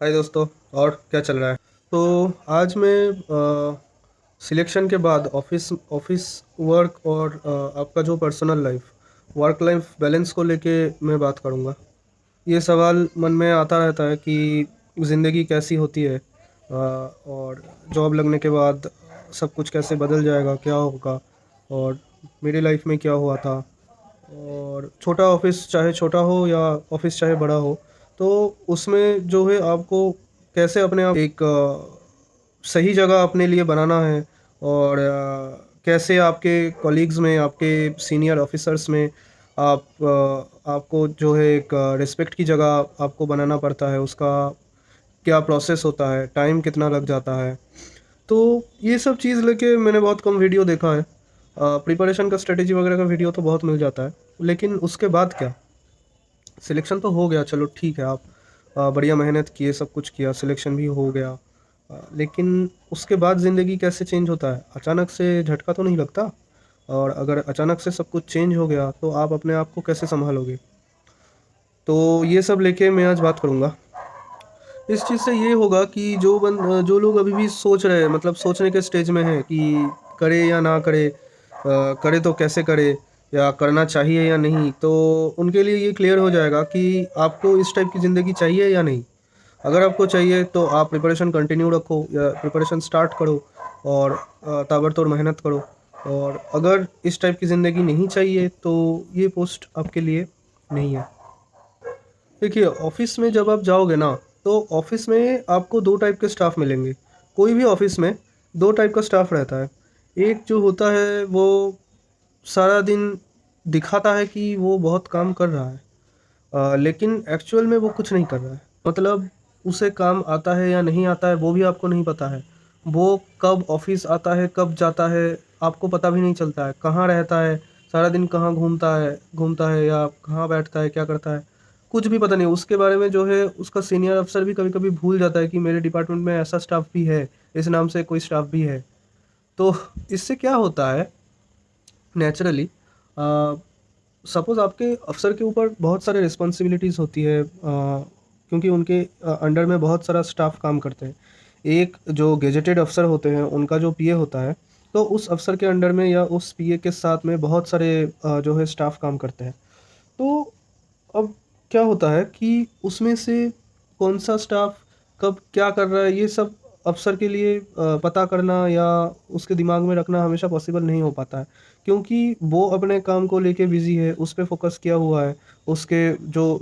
हाय दोस्तों। और क्या चल रहा है? तो आज मैं सिलेक्शन के बाद ऑफिस ऑफिस वर्क और आपका जो personal life work life balance को लेके मैं बात करूँगा। ये सवाल मन में आता रहता है कि ज़िंदगी कैसी होती है, और जॉब लगने के बाद सब कुछ कैसे बदल जाएगा, क्या होगा, और मेरी लाइफ में क्या हुआ था। और छोटा ऑफिस चाहे छोटा हो या ऑफिस चाहे बड़ा हो, तो उसमें जो है आपको कैसे अपने आप एक सही जगह अपने लिए बनाना है। और कैसे आपके कॉलीग्स में, आपके सीनियर ऑफिसर्स में आपको जो है एक रिस्पेक्ट की जगह आपको बनाना पड़ता है। उसका क्या प्रोसेस होता है, टाइम कितना लग जाता है। तो ये सब चीज़ लेके मैंने बहुत कम वीडियो देखा है। प्रिपरेशन का स्ट्रेटेजी वगैरह का वीडियो तो बहुत मिल जाता है, लेकिन उसके बाद क्या? सिलेक्शन तो हो गया, चलो ठीक है, आप बढ़िया मेहनत किए, सब कुछ किया, सिलेक्शन भी हो गया। लेकिन उसके बाद ज़िंदगी कैसे चेंज होता है? अचानक से झटका तो नहीं लगता। और अगर अचानक से सब कुछ चेंज हो गया तो आप अपने आप को कैसे संभालोगे? तो ये सब लेके मैं आज बात करूँगा। इस चीज़ से ये होगा कि जो लोग अभी भी सोच रहे हैं, मतलब सोचने के स्टेज में हैं कि करे या ना करे, करे तो कैसे करे, या करना चाहिए या नहीं, तो उनके लिए ये क्लियर हो जाएगा कि आपको इस टाइप की ज़िंदगी चाहिए या नहीं। अगर आपको चाहिए तो आप प्रिपरेशन कंटिन्यू रखो या प्रिपरेशन स्टार्ट करो, और ताबड़तोड़ मेहनत करो। और अगर इस टाइप की ज़िंदगी नहीं चाहिए तो ये पोस्ट आपके लिए नहीं है। देखिए, ऑफिस में जब आप जाओगे ना, तो ऑफिस में आपको दो टाइप के स्टाफ मिलेंगे। कोई भी ऑफिस में दो टाइप का स्टाफ रहता है। एक जो होता है वो सारा दिन दिखाता है कि वो बहुत काम कर रहा है, लेकिन एक्चुअल में वो कुछ नहीं कर रहा है। मतलब उसे काम आता है या नहीं आता है वो भी आपको नहीं पता है। वो कब ऑफिस आता है, कब जाता है, आपको पता भी नहीं चलता है। कहाँ रहता है, सारा दिन कहाँ घूमता है या कहाँ बैठता है, क्या करता है, कुछ भी पता नहीं। उसके बारे में जो है उसका सीनियर अफ़सर भी कभी-कभी भूल जाता है कि मेरे डिपार्टमेंट में ऐसा स्टाफ भी है, इस नाम से कोई स्टाफ भी है। तो इससे क्या होता है, नेचुरली सपोज़ आपके अफ़सर के ऊपर बहुत सारे रिस्पॉन्सिबिलिटीज़ होती है, क्योंकि उनके अंडर में बहुत सारा स्टाफ काम करते हैं। एक जो गेजेटेड अफ़सर होते हैं, उनका जो पीए होता है, तो उस अफ़सर के अंडर में या उस पीए के साथ में बहुत सारे जो है स्टाफ काम करते हैं। तो अब क्या होता है कि उसमें से कौन-सा स्टाफ कब क्या कर रहा है, ये सब अफ़सर के लिए पता करना या उसके दिमाग में रखना हमेशा पॉसिबल नहीं हो पाता है। क्योंकि वो अपने काम को लेके बिज़ी है, उस पे फ़ोकस किया हुआ है। उसके जो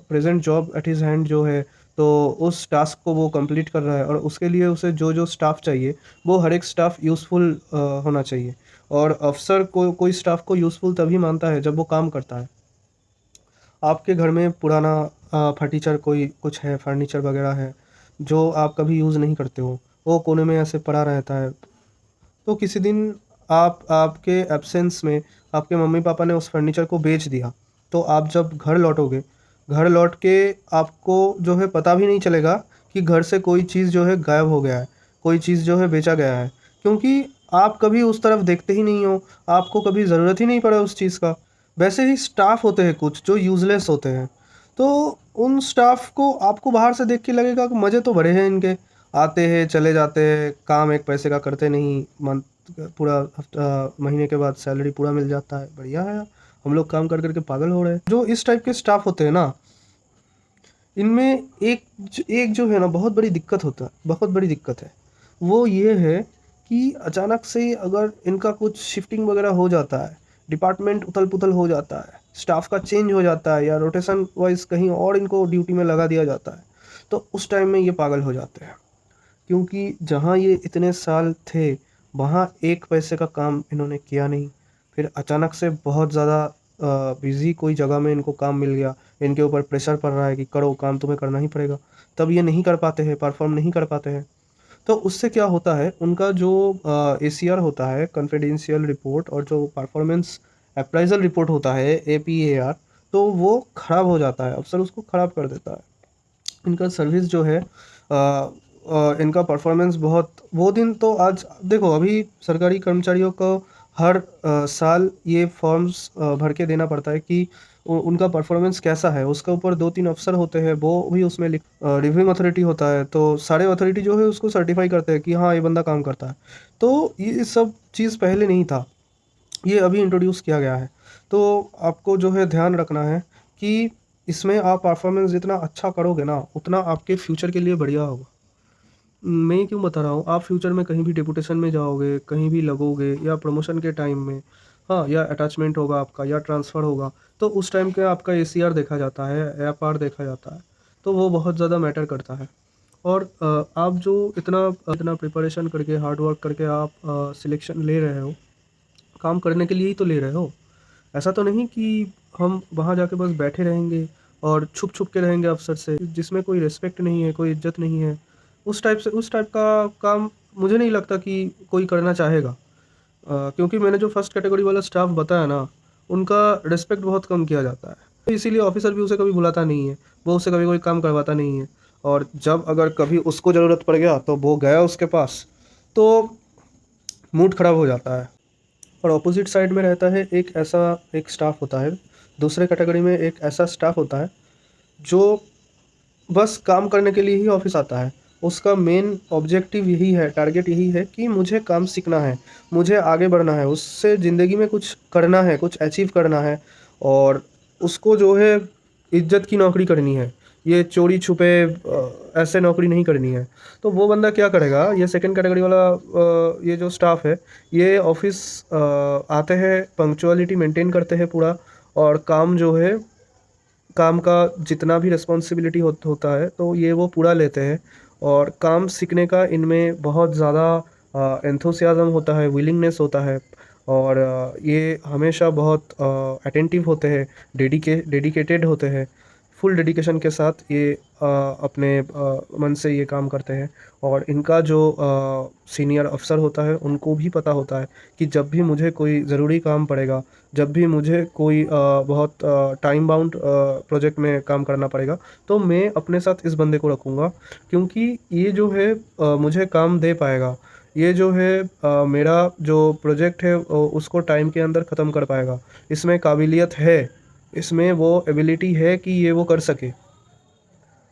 present job eight his hand जो है, तो उस टास्क को वो कंप्लीट कर रहा है, और उसके लिए उसे जो-जो स्टाफ चाहिए, वो हर एक स्टाफ यूज़फुल होना चाहिए। और अफ़सर को कोई स्टाफ को यूज़फुल तभी मानता है जब वो काम करता है। आपके घर में पुराना फर्नीचर कोई कुछ है, फर्नीचर वगैरह है, जो आप कभी यूज़ नहीं करते हो, वो कोने में ऐसे पड़ा रहता है। तो किसी दिन आपके एब्सेंस में आपके मम्मी-पापा ने उस फर्नीचर को बेच दिया। तो आप जब घर लौटोगे, घर लौट के आपको जो है पता भी नहीं चलेगा कि घर से कोई चीज़ जो है गायब हो गया है, कोई चीज़ जो है बेचा गया है। क्योंकि आप कभी उस तरफ देखते ही नहीं हो, आपको कभी ज़रूरत ही नहीं पड़ा उस चीज़ का। वैसे ही स्टाफ़ होते हैं कुछ जो यूज़लेस होते हैं। तो उन स्टाफ़ को आपको बाहर से देख के लगेगा कि मज़े तो बड़े हैं इनके, आते हैं, चले जाते हैं, काम एक पैसे का करते नहीं, पूरा हफ्ता महीने के बाद सैलरी पूरा मिल जाता है, बढ़िया है। हम लोग काम कर के पागल हो रहे हैं। जो इस टाइप के स्टाफ होते हैं ना, इनमें एक जो है ना बहुत बड़ी दिक्कत होता है, बहुत बड़ी दिक्कत है। वो ये है कि अचानक से अगर इनका कुछ शिफ्टिंग वगैरह हो जाता है, डिपार्टमेंट उथल-पुथल हो जाता है, स्टाफ का चेंज हो जाता है, या रोटेशन वाइज़ कहीं और इनको ड्यूटी में लगा दिया जाता है, तो उस टाइम में ये पागल हो जाते हैं। क्योंकि जहाँ ये इतने साल थे, वहाँ एक पैसे का काम इन्होंने किया नहीं। फिर अचानक से बहुत ज़्यादा बिज़ी कोई जगह में इनको काम मिल गया, इनके ऊपर प्रेशर पड़ रहा है कि करो काम, तुम्हें करना ही पड़ेगा। तब ये नहीं कर पाते हैं, परफ़ॉर्म नहीं कर पाते हैं। तो उससे क्या होता है, उनका जो एसीआर होता है, कॉन्फिडेंशियल रिपोर्ट, और जो परफ़ॉर्मेंस अप्राइज़ल रिपोर्ट होता है, एपीएआर, तो वो ख़राब हो जाता है, अफ़सर उसको ख़राब कर देता है। इनका सर्विस जो है, इनका परफॉर्मेंस बहुत, वो दिन तो आज देखो, अभी सरकारी कर्मचारियों को हर साल ये फॉर्म्स भर के देना पड़ता है कि उनका परफॉर्मेंस कैसा है, उसके ऊपर 2-3 अफ़सर होते हैं, वो भी उसमें रिव्यूइंग अथॉरिटी होता है, तो सारे अथॉरिटी जो है उसको सर्टिफ़ाई करते हैं कि हाँ, ये बंदा काम करता है। तो ये सब चीज़ पहले नहीं था, ये अभी इंट्रोड्यूस किया गया है। तो आपको जो है ध्यान रखना है कि इसमें आप परफॉर्मेंस जितना अच्छा करोगे ना, उतना आपके फ्यूचर के लिए बढ़िया होगा। मैं ये क्यों बता रहा हूँ, आप फ्यूचर में कहीं भी डेपुटेशन में जाओगे, कहीं भी लगोगे या प्रमोशन के टाइम में, हाँ, या अटैचमेंट होगा आपका या ट्रांसफ़र होगा, तो उस टाइम पे आपका एसीआर देखा जाता है, एएफआर देखा जाता है, तो वो बहुत ज़्यादा मैटर करता है। और आप जो इतना इतना प्रिपरेशन करके, हार्ड वर्क करके आप सिलेक्शन ले रहे हो, काम करने के लिए ही तो ले रहे हो। ऐसा तो नहीं कि हम वहाँ जाके बस बैठे रहेंगे और छुप-छुप के रहेंगे अफ़सर से, जिसमें कोई रिस्पेक्ट नहीं है, कोई इज़्ज़त नहीं है। उस टाइप का काम मुझे नहीं लगता कि कोई करना चाहेगा। क्योंकि मैंने जो फर्स्ट कैटेगरी वाला स्टाफ़ बताया ना, उनका रिस्पेक्ट बहुत कम किया जाता है। तो इसीलिए ऑफ़िसर भी उसे कभी बुलाता नहीं है, वो उससे कभी कोई काम करवाता नहीं है। और जब अगर कभी उसको ज़रूरत पड़ गया, तो वो गया उसके पास, तो मूड ख़राब हो जाता है। और अपोज़िट साइड में रहता है एक स्टाफ़ होता है, दूसरे कैटेगरी में एक ऐसा स्टाफ़ होता है, जो बस काम करने के लिए ही ऑफ़िस आता है। उसका मेन ऑब्जेक्टिव यही है, टारगेट यही है कि मुझे काम सीखना है, मुझे आगे बढ़ना है, उससे ज़िंदगी में कुछ करना है, कुछ अचीव करना है और उसको जो है इज़्ज़त की नौकरी करनी है। ये चोरी-छुपे ऐसे नौकरी नहीं करनी है। तो वो बंदा क्या करेगा, ये सेकंड कैटेगरी वाला ये जो स्टाफ़ है, ये ऑफ़िस आते हैं, पंक्चुअलिटी मेंटेन करते हैं पूरा और काम जो है काम का जितना भी रिस्पॉन्सिबिलिटी होता है तो ये वो पूरा लेते हैं और काम सीखने का इनमें बहुत ज़्यादा एंथुसियाज़्म होता है, विलिंगनेस होता है और ये हमेशा बहुत अटेंटिव होते हैं, डेडिकेटेड होते हैं। फुल डेडिकेशन के साथ ये अपने मन से ये काम करते हैं और इनका जो सीनियर अफ़सर होता है उनको भी पता होता है कि जब भी मुझे कोई ज़रूरी काम पड़ेगा, जब भी मुझे कोई बहुत टाइम बाउंड प्रोजेक्ट में काम करना पड़ेगा, तो मैं अपने साथ इस बंदे को रखूँगा क्योंकि ये जो है मुझे काम दे पाएगा। ये जो है मेरा जो प्रोजेक्ट है उसको टाइम के अंदर ख़त्म कर पाएगा। इसमें काबिलियत है, इसमें वो एबिलिटी है कि ये वो कर सके।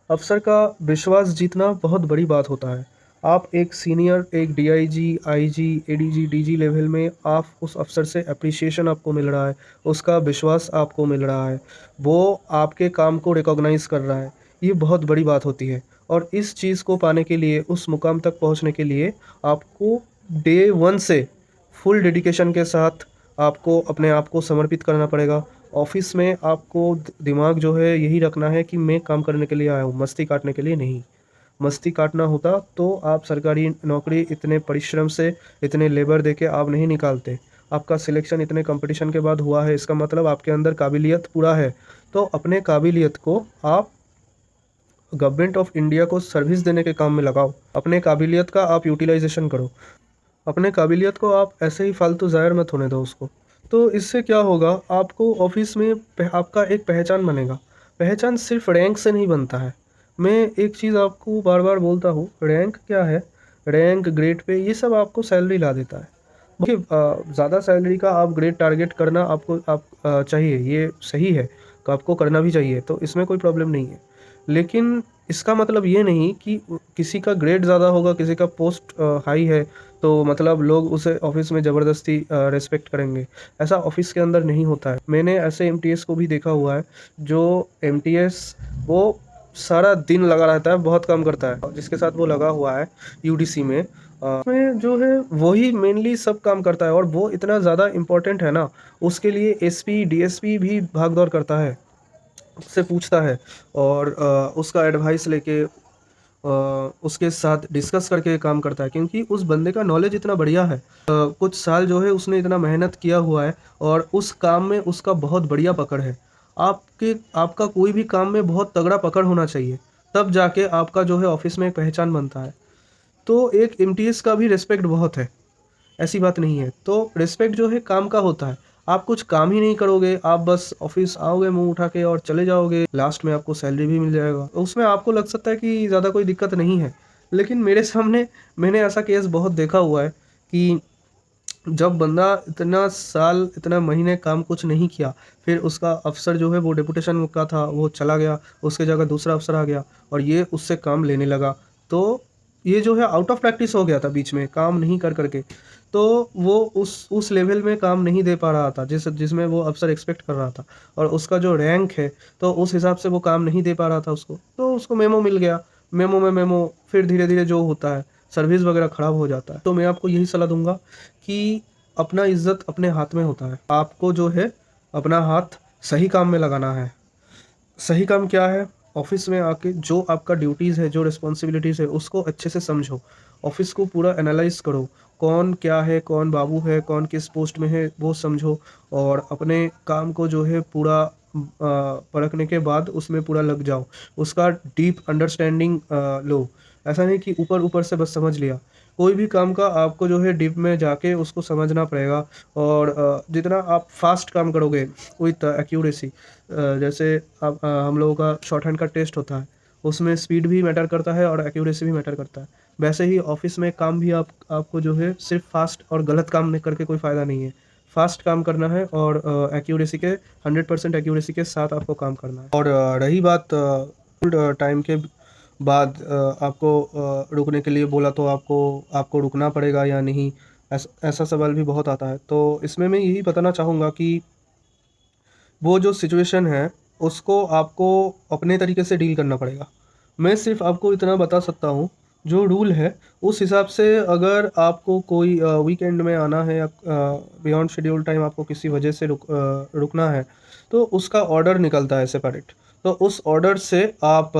अफ़सर का विश्वास जीतना बहुत बड़ी बात होता है। आप एक सीनियर, एक DIG, IG, ADG, DG level में आप उस अफ़सर से एप्रिसिएशन आपको मिल रहा है, उसका विश्वास आपको मिल रहा है, वो आपके काम को रिकॉग्नाइज़ कर रहा है, ये बहुत बड़ी बात होती है। और इस चीज़ को पाने के लिए, उस मुकाम तक पहुँचने के लिए आपको डे 1 से फुल डेडिकेशन के साथ आपको अपने आप को समर्पित करना पड़ेगा। ऑफ़िस में आपको दिमाग जो है यही रखना है कि मैं काम करने के लिए आया हूँ, मस्ती काटने के लिए नहीं। मस्ती काटना होता तो आप सरकारी नौकरी इतने परिश्रम से, इतने लेबर देके आप नहीं निकालते। आपका सिलेक्शन इतने कॉम्पिटिशन के बाद हुआ है, इसका मतलब आपके अंदर काबिलियत पूरा है। तो अपने काबिलियत को आप गवर्नमेंट ऑफ़ इंडिया को सर्विस देने के काम में लगाओ। अपने काबिलियत का आप यूटिलाइज़ेशन करो। अपने काबिलियत को आप ऐसे ही फालतू ज़ाहिर मत होने दो उसको। तो इससे क्या होगा, आपको ऑफ़िस में आपका एक पहचान बनेगा। पहचान सिर्फ़ रैंक से नहीं बनता है। मैं एक चीज़ आपको बार-बार बोलता हूँ, रैंक क्या है? रैंक, ग्रेड पे ये सब आपको सैलरी ला देता है। देखिए ज़्यादा सैलरी का आप ग्रेड टारगेट करना चाहिए, ये सही है, तो आपको करना भी चाहिए, तो इसमें कोई प्रॉब्लम नहीं है। लेकिन इसका मतलब ये नहीं कि किसी का ग्रेड ज़्यादा होगा, किसी का पोस्ट हाई है, तो मतलब लोग उसे ऑफ़िस में ज़बरदस्ती रिस्पेक्ट करेंगे। ऐसा ऑफ़िस के अंदर नहीं होता है। मैंने ऐसे एमटीएस को भी देखा हुआ है, जो एमटीएस वो सारा दिन लगा रहता है, बहुत काम करता है। जिसके साथ वो लगा हुआ है यूडीसी में उसमें जो है वही मेनली सब काम करता है और वो इतना ज़्यादा इम्पोर्टेंट है ना, उसके लिए एसपी, डीएसपी भी भाग-दौड़ करता है, उससे पूछता है और उसका एडवाइस लेके उसके साथ डिस्कस करके काम करता है क्योंकि उस बंदे का नॉलेज इतना बढ़िया है। कुछ साल जो है उसने इतना मेहनत किया हुआ है और उस काम में उसका बहुत बढ़िया पकड़ है। आपका कोई भी काम में बहुत तगड़ा पकड़ होना चाहिए, तब जाके आपका जो है ऑफ़िस में एक पहचान बनता है। तो एक एमटीएस का भी रिस्पेक्ट बहुत है, ऐसी बात नहीं है। तो रिस्पेक्ट जो है काम का होता है। आप कुछ काम ही नहीं करोगे, आप बस ऑफ़िस आओगे मुँह उठा के और चले जाओगे, लास्ट में आपको सैलरी भी मिल जाएगा। उसमें आपको लग सकता है कि ज़्यादा कोई दिक्कत नहीं है, लेकिन मेरे सामने मैंने ऐसा केस बहुत देखा हुआ है कि जब बंदा इतना साल, इतना महीने काम कुछ नहीं किया, फिर उसका अफ़सर जो है वो डेपुटेशन का था, वो चला गया, उसकी जगह दूसरा अफ़सर आ गया और ये उससे काम लेने लगा। तो ये जो है आउट ऑफ प्रैक्टिस हो गया था बीच में, काम नहीं कर के। तो वो उस लेवल में काम नहीं दे पा रहा था जिसमें वो अफ़सर एक्सपेक्ट कर रहा था और उसका जो रैंक है, तो उस हिसाब से वो काम नहीं दे पा रहा था उसको। तो उसको मेमो मिल गया, मेमो में मेमो, फिर धीरे-धीरे जो होता है, सर्विस वगैरह खराब हो जाता है। तो मैं आपको यही सलाह दूँगा कि अपना इज़्ज़त अपने हाथ में होता है। आपको जो है अपना हाथ सही काम में लगाना है। सही काम क्या है? ऑफ़िस में आके जो आपका ड्यूटीज़ है, जो रिस्पॉन्सिबिलिटीज़ है, उसको अच्छे से समझो। ऑफ़िस को पूरा एनालाइज़ करो। कौन क्या है, कौन बाबू है, कौन किस पोस्ट में है, वो समझो और अपने काम को जो है पूरा परखने के बाद उसमें पूरा लग जाओ। उसका डीप अंडरस्टैंडिंग लो। ऐसा नहीं कि ऊपर-ऊपर से बस समझ लिया। कोई भी काम का आपको जो है डीप में जाके उसको समझना पड़ेगा और जितना आप फ़ास्ट काम करोगे विथ एक्यूरेसी, जैसे हम लोगों का शॉर्ट हैंड का टेस्ट होता है, उसमें स्पीड भी मैटर करता है और एक्यूरेसी भी मैटर करता है। वैसे ही ऑफ़िस में काम भी आपको जो है सिर्फ़ फ़ास्ट और गलत काम नहीं करके कोई फ़ायदा नहीं है। फ़ास्ट काम करना है और एक्यूरेसी के 100% एक्यूरेसी के साथ आपको काम करना है। और रही बात टाइम के बाद आपको रुकने के लिए बोला तो आपको आपको रुकना पड़ेगा या नहीं? ऐसा सवाल भी बहुत आता है। तो इसमें मैं यही बताना चाहूँगा कि वो जो सिचुएशन है, उसको आपको अपने तरीके से डील करना पड़ेगा। मैं सिर्फ़ आपको इतना बता सकता हूँ, जो रूल है, उस हिसाब से अगर आपको कोई वीकेंड में आना है या बियॉन्ड शेड्यूल टाइम आपको किसी वजह से रुकना है, तो उसका ऑर्डर निकलता है सेपरेट। तो उस ऑर्डर से आप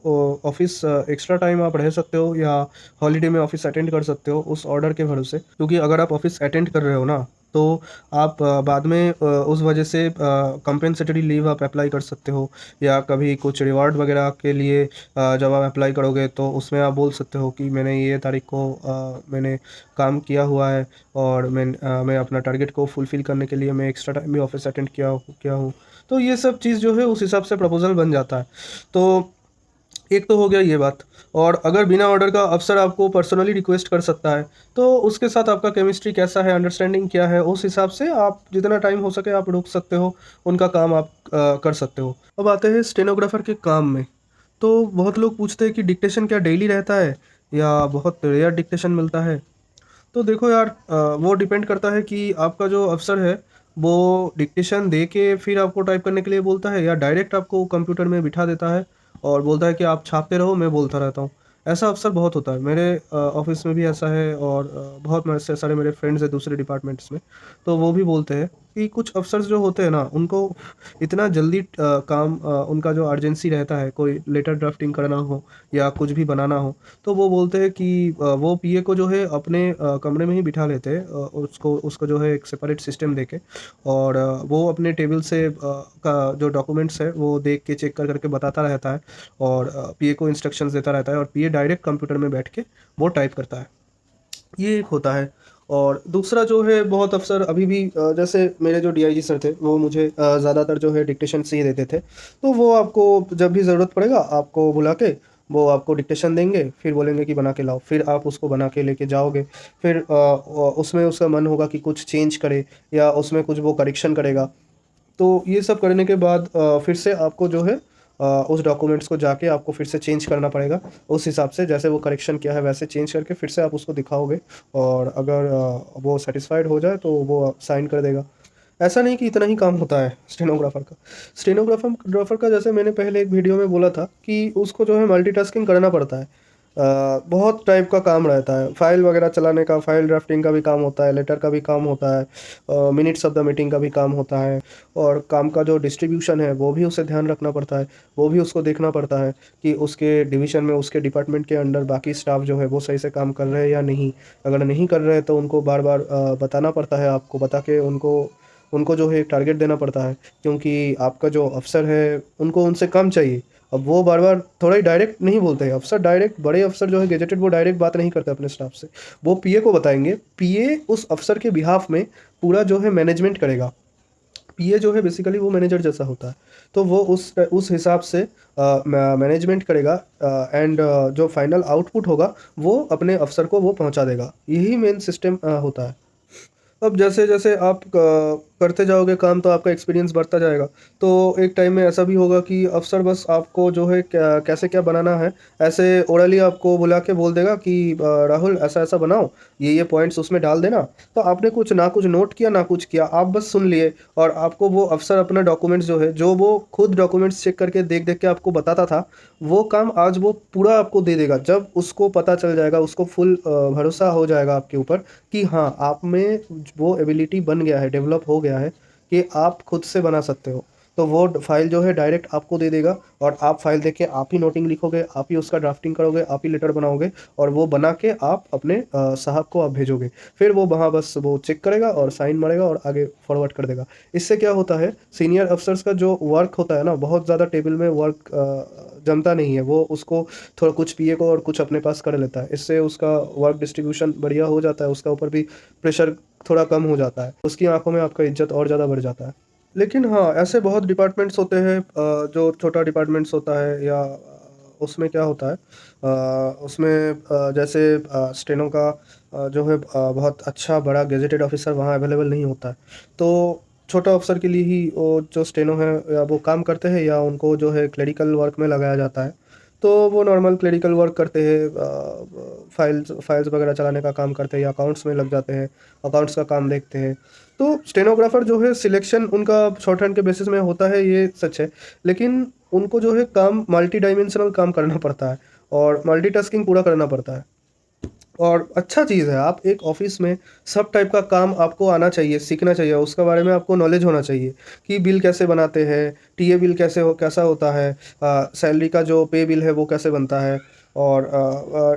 ऑफ़िस एक्स्ट्रा टाइम आप रह सकते हो या हॉलिडे में ऑफ़िस अटेंड कर सकते हो उस ऑर्डर के भरोसे। क्योंकि अगर आप ऑफ़िस अटेंड कर रहे हो ना, तो आप बाद में उस वजह से कंपेंसेटरी लीव आप अप्लाई कर सकते हो या कभी कुछ रिवार्ड वगैरह के लिए जब आप अप्लाई करोगे तो उसमें आप बोल सकते हो कि मैंने ये तारीख को मैंने काम किया हुआ है और मैं अपना टारगेट को फुलफ़िल करने के लिए मैं एक्स्ट्रा टाइम भी ऑफ़िस अटेंड किया हूँ। तो ये सब चीज़ जो है उस हिसाब से प्रपोज़ल बन जाता है। तो एक तो हो गया ये बात। और अगर बिना ऑर्डर का अफ़सर आपको पर्सनली रिक्वेस्ट कर सकता है, तो उसके साथ आपका केमिस्ट्री कैसा है, अंडरस्टैंडिंग क्या है, उस हिसाब से आप जितना टाइम हो सके आप रुक सकते हो, उनका काम आप कर सकते हो। अब आते हैं स्टेनोग्राफ़र के काम में। तो बहुत लोग पूछते हैं कि डिक्टेशन क्या डेली रहता है या बहुत रेयर डिक्टेशन मिलता है? तो देखो यार, वो डिपेंड करता है कि आपका जो अफ़सर है, वो डिक्टेशन दे के फिर आपको टाइप करने के लिए बोलता है या डायरेक्ट आपको कंप्यूटर में बिठा देता है और बोलता है कि आप छापते रहो, मैं बोलता रहता हूँ। ऐसा अफ़सर बहुत होता है। मेरे ऑफ़िस में भी ऐसा है और बहुत मेरे से सारे मेरे फ्रेंड्स हैं दूसरे डिपार्टमेंट्स में, तो वो भी बोलते हैं कि कुछ अफ़सर्स जो होते हैं ना, उनको इतना जल्दी काम उनका जो अर्जेंसी रहता है, कोई लेटर ड्राफ्टिंग करना हो या कुछ भी बनाना हो, तो वो बोलते हैं कि वो पीए को जो है अपने कमरे में ही बिठा लेते हैं, उसको उसको जो है एक सेपरेट सिस्टम देके और वो अपने टेबल से का जो डॉक्यूमेंट्स है वो देख के चेक कर करके बताता रहता है और पीए को इंस्ट्रक्शंस देता रहता है और पीए डायरेक्ट कंप्यूटर में बैठ के वो टाइप करता है। ये एक होता है। और दूसरा जो है, बहुत अफ़सर अभी भी जैसे मेरे जो डीआईजी सर थे, वो मुझे ज़्यादातर जो है डिक्टेशंस ही देते थे। तो वो आपको जब भी ज़रूरत पड़ेगा आपको बुला के वो आपको डिक्टेशन देंगे, फिर बोलेंगे कि बना के लाओ, फिर आप उसको बना के लेके जाओगे। फिर उसमें उसका मन होगा कि कुछ चेंज करे या उसमें कुछ वो करेक्शन करेगा। तो ये सब करने के बाद फिर से आपको जो है उस डॉक्यूमेंट्स को जाके आपको फिर से चेंज करना पड़ेगा। उस हिसाब से जैसे वो करेक्शन किया है वैसे चेंज करके फिर से आप उसको दिखाओगे और अगर वो सैटिस्फाइड हो जाए तो वो साइन कर देगा। ऐसा नहीं कि इतना ही काम होता है स्टेनोग्राफ़र का। स्टेनोग्राफ़र का जैसे मैंने पहले एक वीडियो में बोला था कि उसको जो है मल्टीटास्किंग करना पड़ता है। बहुत टाइप का काम रहता है, फ़ाइल वगैरह चलाने का, फ़ाइल ड्राफ्टिंग का भी काम होता है, लेटर का भी काम होता है, मिनट्स ऑफ़ द मीटिंग का भी काम होता है और काम का जो डिस्ट्रीब्यूशन है वो भी उसे ध्यान रखना पड़ता है। वो भी उसको देखना पड़ता है कि उसके डिवीज़न में, उसके डिपार्टमेंट के अंडर बाकी स्टाफ़ जो है वो सही से काम कर रहे हैं या नहीं। अगर नहीं कर रहे हैं तो उनको बार-बार बताना पड़ता है, आपको बता के उनको उनको जो है एक टारगेट देना पड़ता है, क्योंकि आपका जो अफ़सर है उनको उनसे काम चाहिए। अब वो बार-बार थोड़ा ही डायरेक्ट नहीं बोलते हैं, अफ़सर डायरेक्ट, बड़े अफ़सर जो है गेजेटेड, वो डायरेक्ट बात नहीं करते अपने स्टाफ से। वो पीए को बताएँगे, पीए उस अफ़सर के बिहाफ़ में पूरा जो है मैनेजमेंट करेगा। पीए जो है बेसिकली वो मैनेजर जैसा होता है। तो वो उस हिसाब से मैनेजमेंट करेगा एंड जो फाइनल आउटपुट होगा वो अपने अफ़सर को वो पहुँचा देगा। यही मेन सिस्टम होता है। अब जैसे-जैसे आप करते जाओगे काम तो आपका एक्सपीरियंस बढ़ता जाएगा। तो एक टाइम में ऐसा भी होगा कि अफ़सर बस आपको जो है क्या कैसे क्या बनाना है, ऐसे ओरली आपको बुला के बोल देगा कि राहुल ऐसा-ऐसा बनाओ, ये पॉइंट्स उसमें डाल देना। तो आपने कुछ ना कुछ नोट किया, ना कुछ किया, आप बस सुन लिए और आपको वो अफ़सर अपना डॉक्यूमेंट्स जो है, जो वो खुद डॉक्यूमेंट्स चेक करके देख-देख के आपको बताता था, वो काम आज वो पूरा आपको दे देगा। जब उसको पता चल जाएगा, उसको फुल भरोसा हो जाएगा आपके ऊपर कि हाँ, आप में वो एबिलिटी बन गया है, डेवलप हो गया है कि आप खुद से बना सकते हो। तो वो फ़ाइल जो है डायरेक्ट आपको दे देगा और आप फ़ाइल देख के आप ही नोटिंग लिखोगे, आप ही उसका ड्राफ्टिंग करोगे, आप ही लेटर बनाओगे और वो बना के आप अपने साहब को आप भेजोगे। फिर वो वहाँ बस वो चेक करेगा और साइन मारेगा और आगे फॉरवर्ड कर देगा। इससे क्या होता है, सीनियर अफ़सर्स का जो वर्क होता है ना, बहुत ज़्यादा टेबल में वर्क जमता नहीं है। वो उसको थोड़ा कुछ पीए को और कुछ अपने पास कर लेता है। इससे उसका वर्क डिस्ट्रीब्यूशन बढ़िया हो जाता है, उसका ऊपर भी प्रेशर थोड़ा कम हो जाता है। उसकी आँखों में आपका इज़्ज़त और ज़्यादा बढ़ जाता है। लेकिन हाँ, ऐसे बहुत डिपार्टमेंट्स होते हैं जो छोटा डिपार्टमेंट्स होता है या उसमें क्या होता है उसमें जैसे स्टेनो का जो है बहुत अच्छा बड़ा गेज़ेटेड ऑफ़िसर वहाँ अवेलेबल नहीं होता है। तो छोटा अफ़सर के लिए ही वो जो स्टेनो है या वो काम करते हैं या उनको जो है क्लेरिकल वर्क में लगाया जाता है। तो वो नॉर्मल क्लेरिकल वर्क करते हैं फाइल्स फाइल्स वगैरह चलाने का काम करते हैं या अकाउंट्स में लग जाते हैं, अकाउंट्स का काम देखते हैं। तो स्टेनोग्राफ़र जो है सिलेक्शन उनका शॉर्टहैंड के बेसिस में होता है ये सच है। लेकिन उनको जो है काम मल्टी डायमेंशनल काम करना पड़ता है और मल्टीटास्किंग पूरा करना पड़ता है। और अच्छा चीज़ है, आप एक ऑफ़िस में सब टाइप का काम आपको आना चाहिए, सीखना चाहिए, उसके बारे में आपको नॉलेज होना चाहिए कि बिल कैसे बनाते हैं, टीए बिल कैसा होता है, सैलरी का जो पे बिल है वो कैसे बनता है और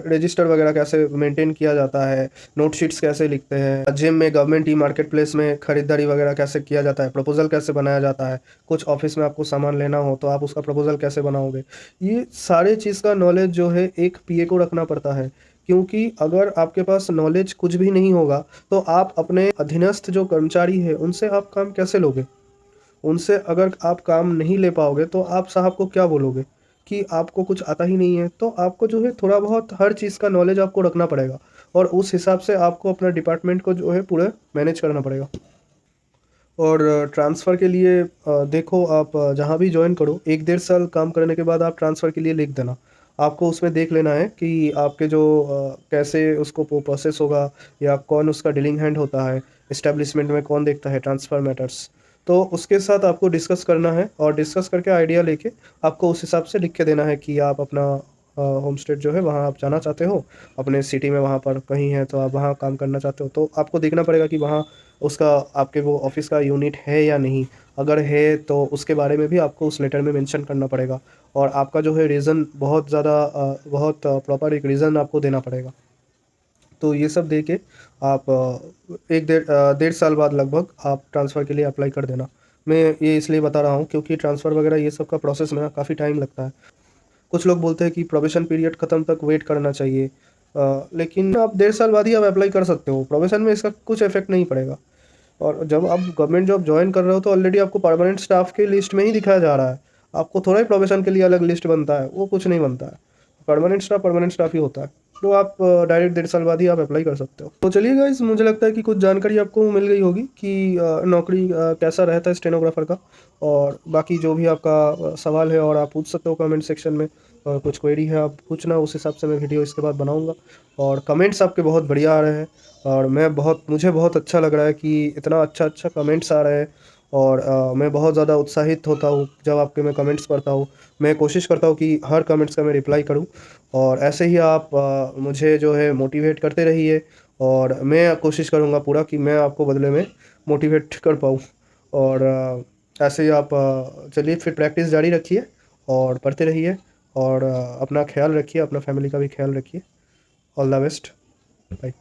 रजिस्टर वगैरह कैसे मेंटेन किया जाता है, नोट शीट्स कैसे लिखते हैं, जिम में गवर्नमेंट ई मार्केट प्लेस में खरीदारी वगैरह कैसे किया जाता है, प्रपोज़ल कैसे बनाया जाता है, कुछ ऑफ़िस में आपको सामान लेना हो तो आप उसका प्रपोज़ल कैसे बनाओगे। ये सारे चीज़ का नॉलेज जो है एक पीए को रखना पड़ता है। क्योंकि अगर आपके पास नॉलेज कुछ भी नहीं होगा, तो आप अपने अधीनस्थ जो कर्मचारी हैं, उनसे आप काम कैसे लोगे? उनसे अगर आप काम नहीं ले पाओगे, तो आप साहब को क्या बोलोगे? कि आपको कुछ आता ही नहीं है। तो आपको जो है थोड़ा बहुत हर चीज़ का नॉलेज आपको रखना पड़ेगा और उस हिसाब से आपको अपना डिपार्टमेंट को जो है पूरा मैनेज करना पड़ेगा। और ट्रांसफ़र के लिए देखो आप जहाँ भी जॉइन करो 1 डेढ़ साल काम करने के बाद आप ट्रांसफ़र के लिए लिख देना। आपको उसमें देख लेना है कि आपके जो कैसे उसको प्रोसेस होगा या कौन उसका डीलिंग हैंड होता है, एस्टेब्लिशमेंट में कौन देखता है ट्रांसफ़र मैटर्स। तो उसके साथ आपको डिस्कस करना है और डिस्कस करके आइडिया लेके आपको उस हिसाब से लिख के देना है कि आप अपना होम स्टेट जो है वहाँ आप जाना चाहते हो, अपने सिटी में वहाँ पर कहीं है तो आप वहाँ काम करना चाहते हो। तो आपको देखना पड़ेगा कि वहाँ उसका आपके वो ऑफ़िस का यूनिट है या नहीं? अगर है तो उसके बारे में भी आपको उस लेटर में मेंशन करना पड़ेगा और आपका जो है रीज़न बहुत ज़्यादा बहुत प्रॉपर एक रीज़न आपको देना पड़ेगा। तो ये सब दे के आप 1 डेढ़ साल बाद लगभग आप ट्रांसफ़र के लिए अप्लाई कर देना। मैं ये इसलिए बता रहा हूँ क्योंकि ट्रांसफ़र वगैरह ये सब का प्रोसेस में ना काफ़ी टाइम लगता है। कुछ लोग बोलते हैं कि प्रोबेशन पीरियड खत्म तक वेट करना चाहिए लेकिन आप डेढ़ साल बाद ही आप अप्लाई कर सकते हो। प्रोबेशन में इसका कुछ इफ़ेक्ट नहीं पड़ेगा। और जब आप गवर्नमेंट जॉब जॉइन कर रहे हो तो ऑलरेडी आपको परमानेंट स्टाफ की लिस्ट में ही दिखाया जा रहा है। आपको थोड़ा ही प्रोबेशन के लिए अलग लिस्ट बनता है, वो कुछ नहीं बनता है। परमानेंट स्टाफ ही होता है। तो आप डायरेक्ट डेढ़ साल बाद ही आप अप्लाई कर सकते हो। तो चलिए गाइस मुझे लगता है कि कुछ जानकारी आपको मिल गई होगी कि नौकरी कैसा रहता है स्टेनोग्राफर का और बाकी जो भी आपका सवाल है और आप पूछ सकते हो कमेंट सेक्शन में और कुछ क्वेरी है आप पूछना उस हिसाब से मैं वीडियो इसके बाद बनाऊँगा और कमेंट्स आपके बहुत बढ़िया आ रहे हैं और मुझे बहुत अच्छा लग रहा है कि इतना अच्छा कमेंट्स आ रहे हैं और मैं बहुत ज़्यादा उत्साहित होता हूँ जब आपके मैं कमेंट्स पढ़ता हूँ। मैं कोशिश करता हूँ कि हर कमेंट्स का मैं रिप्लाई करूँ और ऐसे ही आप मुझे जो है मोटिवेट करते रहिए और मैं कोशिश करूँगा पूरा कि मैं आपको बदले में मोटिवेट कर पाऊँ और ऐसे ही आप चलिए फिर प्रैक्टिस जारी रखिए और पढ़ते रहिए और अपना ख्याल रखिए, अपना फैमिली का भी ख्याल रखिए। All the best. बाय।